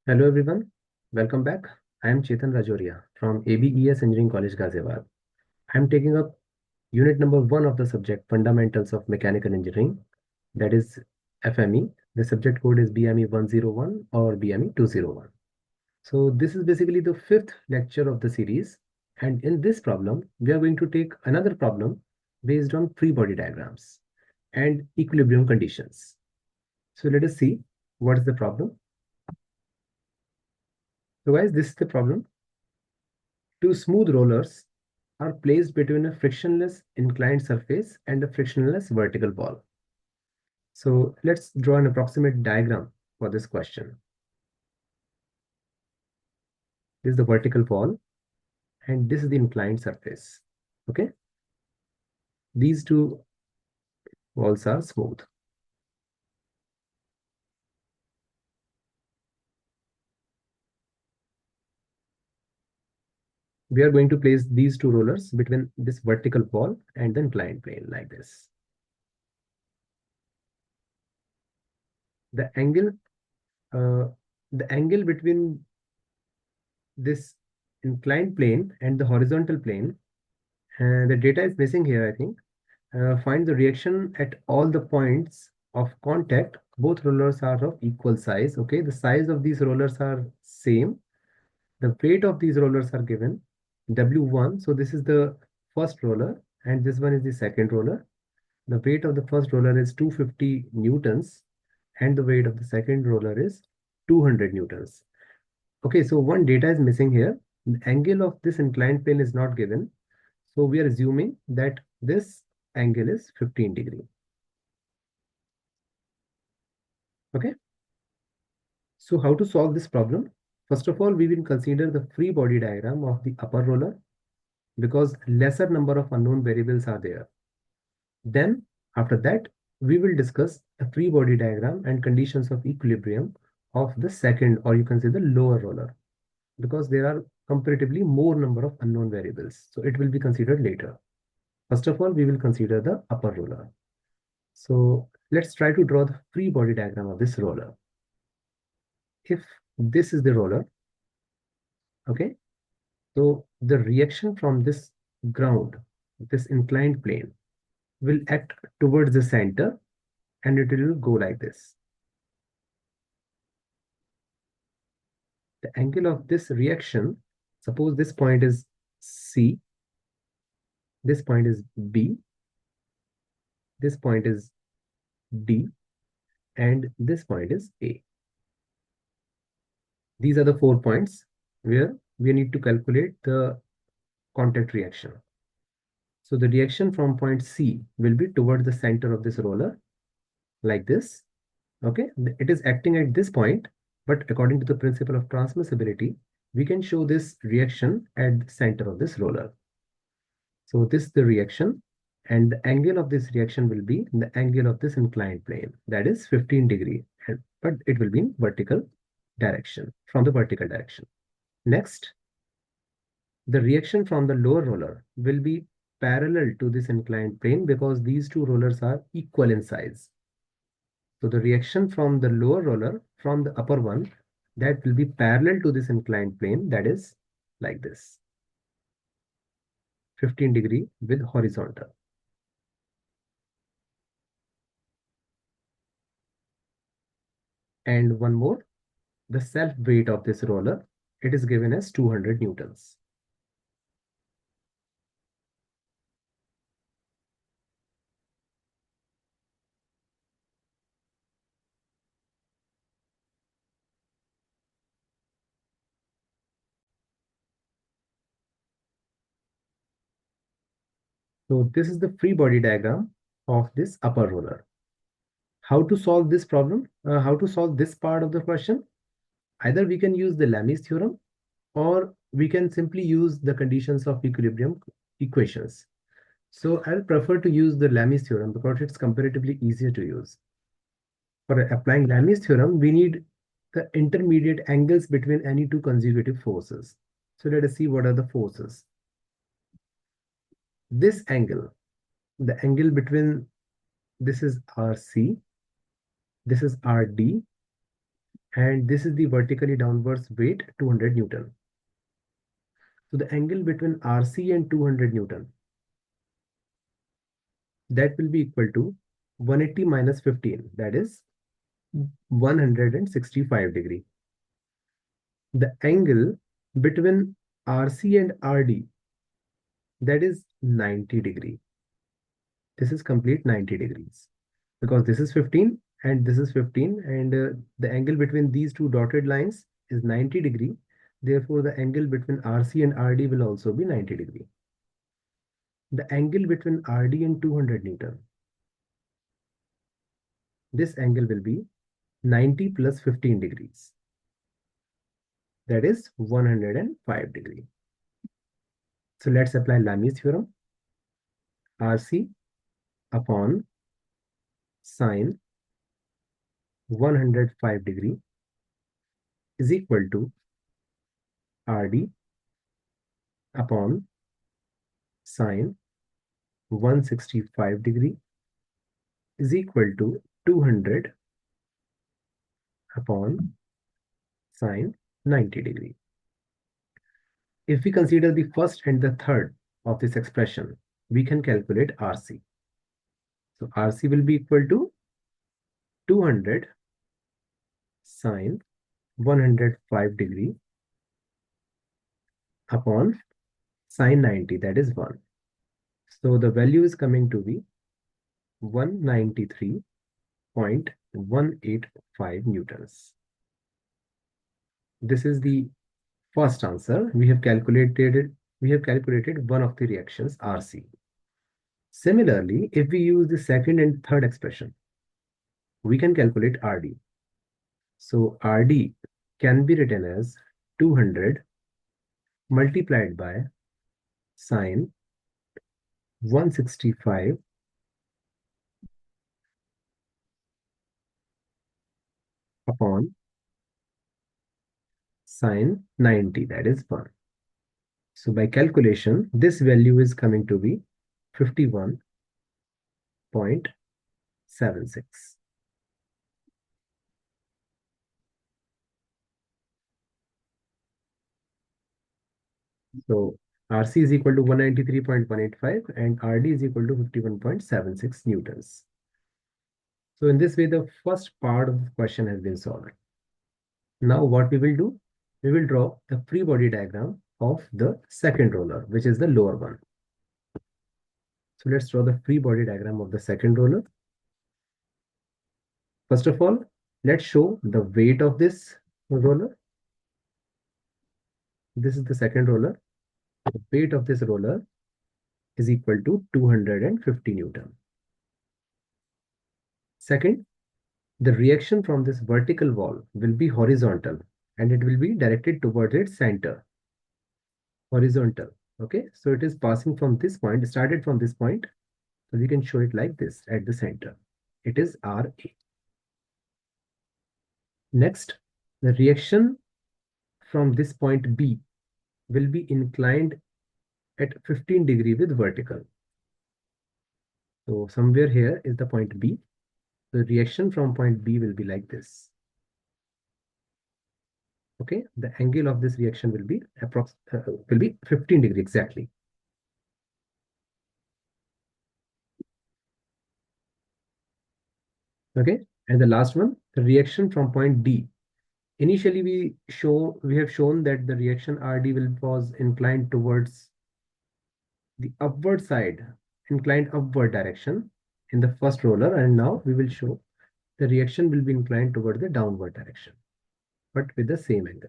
Hello everyone, welcome back. I am Chetan Rajoria from ABES Engineering College, Ghaziabad. I am taking up unit number 1 of the subject Fundamentals of Mechanical Engineering, that is FME. The subject code is BME 101 or BME 201. So this is basically the fifth lecture of the series, and in this problem we are going to take another problem based on free body diagrams and equilibrium conditions. So let us see what is the problem. So guys, this is the problem. Two smooth rollers are placed between a frictionless inclined surface and a frictionless vertical wall. So let's draw an approximate diagram for this question. This is the vertical wall and this is the inclined surface. Okay, these two walls are smooth. We are going to place these two rollers between this vertical wall and the inclined plane like this. The angle, uh, the angle between this inclined plane and the horizontal plane, the data is missing here, I think. Find the reaction at all the points of contact. Both rollers are of equal size. Okay, the size of these rollers are same. The weight of these rollers are given W1. So this is the first roller and this one is the second roller. The weight of the first roller is 250 newtons and the weight of the second roller is 200 newtons. Okay, so one data is missing here. The angle of this inclined plane is not given. So we are assuming that this angle is 15 degree. Okay. So how to solve this problem? First of all, we will consider the free body diagram of the upper roller because lesser number of unknown variables are there. Then after that, we will discuss a free body diagram and conditions of equilibrium of the second, or you can say the lower roller, because there are comparatively more number of unknown variables. So it will be considered later. First of all, we will consider the upper roller. So let's try to draw the free body diagram of this roller. If this is the roller, okay, so the reaction from this ground, this inclined plane, will act towards the center and it will go like this. The angle of this reaction, suppose this point is C, this point is B, this point is D, and this point is A. These are the 4 points where we need to calculate the contact reaction. So the reaction from point C will be towards the center of this roller like this. Okay, it is acting at this point, but according to the principle of transmissibility, we can show this reaction at the center of this roller. So this is the reaction, and the angle of this reaction will be the angle of this inclined plane, that is 15 degree, but it will be in vertical direction, from the vertical direction. Next, the reaction from the lower roller will be parallel to this inclined plane because these two rollers are equal in size. So the reaction from the lower roller from the upper one, that will be parallel to this inclined plane, that is like this, 15 degree with horizontal. And one more, the self weight of this roller, it is given as 200 newtons. So this is the free body diagram of this upper roller. How to solve this problem? How to solve this part of the question? Either we can use the Lami's theorem or we can simply use the conditions of equilibrium equations. So I'll prefer to use the Lami's theorem because it's comparatively easier to use. For applying Lami's theorem, we need the intermediate angles between any two consecutive forces. So let us see what are the forces. This angle, the angle between, this is RC, this is RD, and this is the vertically downwards weight 200 Newton. So the angle between RC and 200 Newton, that will be equal to 180 minus 15, that is 165 degree. The angle between RC and RD, that is 90 degree. This is complete 90 degrees because this is 15 and this is 15, and the angle between these two dotted lines is 90 degree. Therefore, the angle between RC and RD will also be 90 degree. The angle between RD and 200 Newton, this angle will be 90 plus 15 degrees. That is 105 degree. So let's apply Lami's theorem. RC upon sine 105 degree is equal to RD upon sine 165 degree is equal to 200 upon sine 90 degree. If we consider the first and the third of this expression, we can calculate RC. So RC will be equal to 200 sine 105 degree upon sine 90, that is 1. So the value is coming to be 193.185 newtons. This is the first answer. We have calculated one of the reactions, RC. Similarly, if we use the second and third expression, we can calculate RD. So RD can be written as 200 multiplied by sine 165 upon sine 90, that is 1. So by calculation, this value is coming to be 51.76. So RC is equal to 193.185 and RD is equal to 51.76 newtons. So in this way, the first part of the question has been solved. Now what we will do? We will draw the free body diagram of the second roller, which is the lower one. So let's draw the free body diagram of the second roller. First of all, let's show the weight of this roller. This is the second roller. The weight of this roller is equal to 250 Newton. Second, the reaction from this vertical wall will be horizontal and it will be directed towards its center. Horizontal. Okay, so it is passing from this point, started from this point. So we can show it like this at the center. It is RA. Next, the reaction from this point B will be inclined at 15 degree with vertical. So somewhere here is the point B. The reaction from point B will be like this. Okay, the angle of this reaction will be 15 degree exactly. Okay, and the last one, the reaction from point D. Initially, we have shown that the reaction RD was inclined towards the upward side, inclined upward direction in the first roller, and now we will show the reaction will be inclined toward the downward direction, but with the same angle,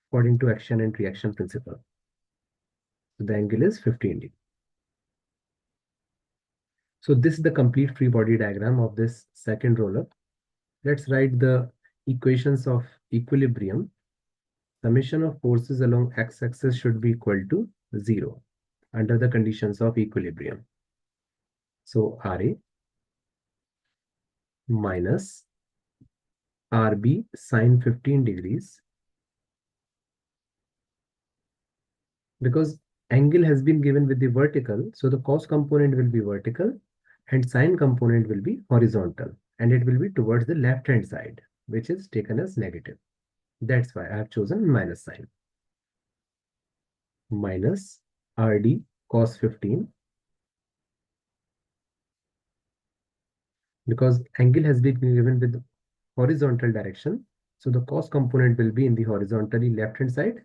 according to action and reaction principle. So the angle is 15 degree. So this is the complete free body diagram of this second roller. Let's write the equations of equilibrium. Summation of forces along x-axis should be equal to 0 under the conditions of equilibrium. So RA minus RB sine 15 degrees, because angle has been given with the vertical, so the cos component will be vertical and sine component will be horizontal, and it will be towards the left hand side. which is taken as negative. That's why I have chosen minus sign. Minus RD cos 15, because angle has been given with horizontal direction. So the cos component will be in the horizontally left hand side,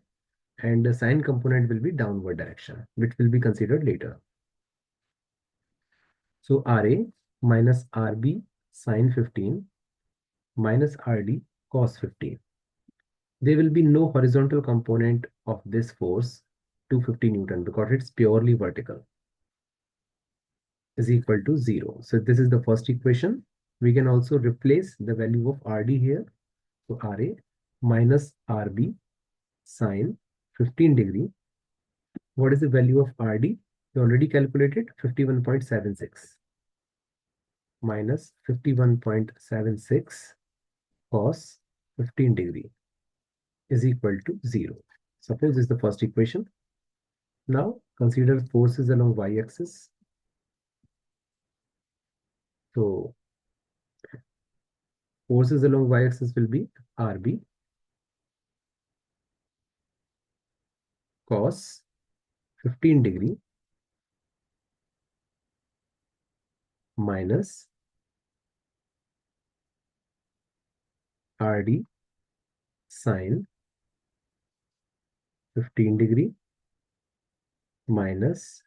and the sine component will be downward direction, which will be considered later. So RA minus RB sine 15 minus RD cos 15. There will be no horizontal component of this force, 250 Newton, because it's purely vertical, is equal to 0. So this is the first equation. We can also replace the value of RD here. So RA minus RB sine 15 degree. What is the value of RD? We already calculated 51.76 minus 51.76 cos 15 degree is equal to 0. Suppose this is the first equation. Now consider forces along y-axis. So forces along y-axis will be RB cos 15 degree minus RD sine 15 degree minus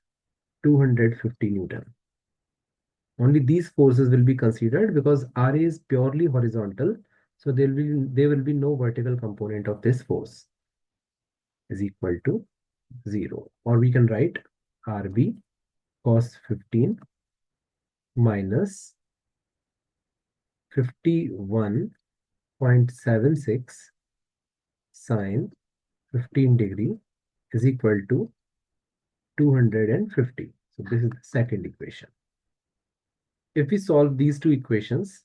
250 Newton. Only these forces will be considered because RA is purely horizontal. So there will be no vertical component of this force, is equal to 0. Or we can write RB cos 15 minus 51.76 sine 15 degree is equal to 250. So this is the second equation. If we solve these two equations,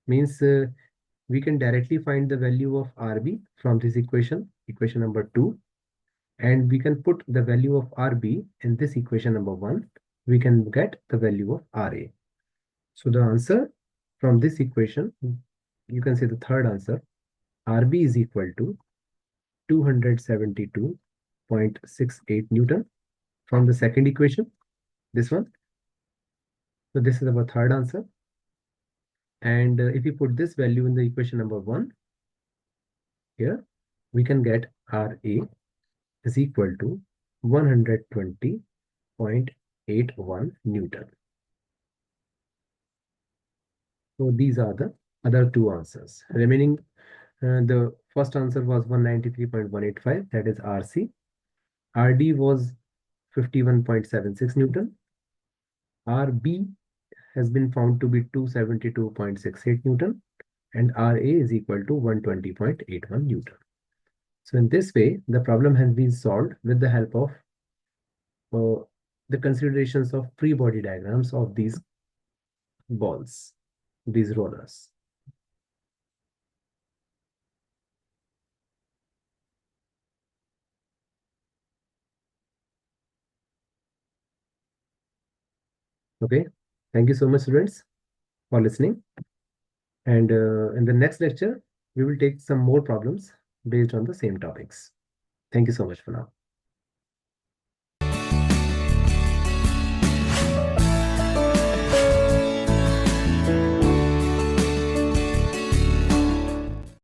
means we can directly find the value of RB from this equation, equation number 2, and we can put the value of RB in this equation number 1. We can get the value of RA. So the answer from this equation, you can say the third answer, RB is equal to 272.68 Newton from the second equation, this one. So this is our third answer. And if we put this value in the equation number 1, here we can get RA is equal to 120.81 Newton. So these are the other two answers. Remaining, the first answer was 193.185, that is RC. RD was 51.76 Newton. RB has been found to be 272.68 Newton, and RA is equal to 120.81 Newton. So in this way, the problem has been solved with the help of the considerations of free body diagrams of these balls, these rollers. Okay, thank you so much, students, for listening. And in the next lecture, we will take some more problems based on the same topics. Thank you so much for now.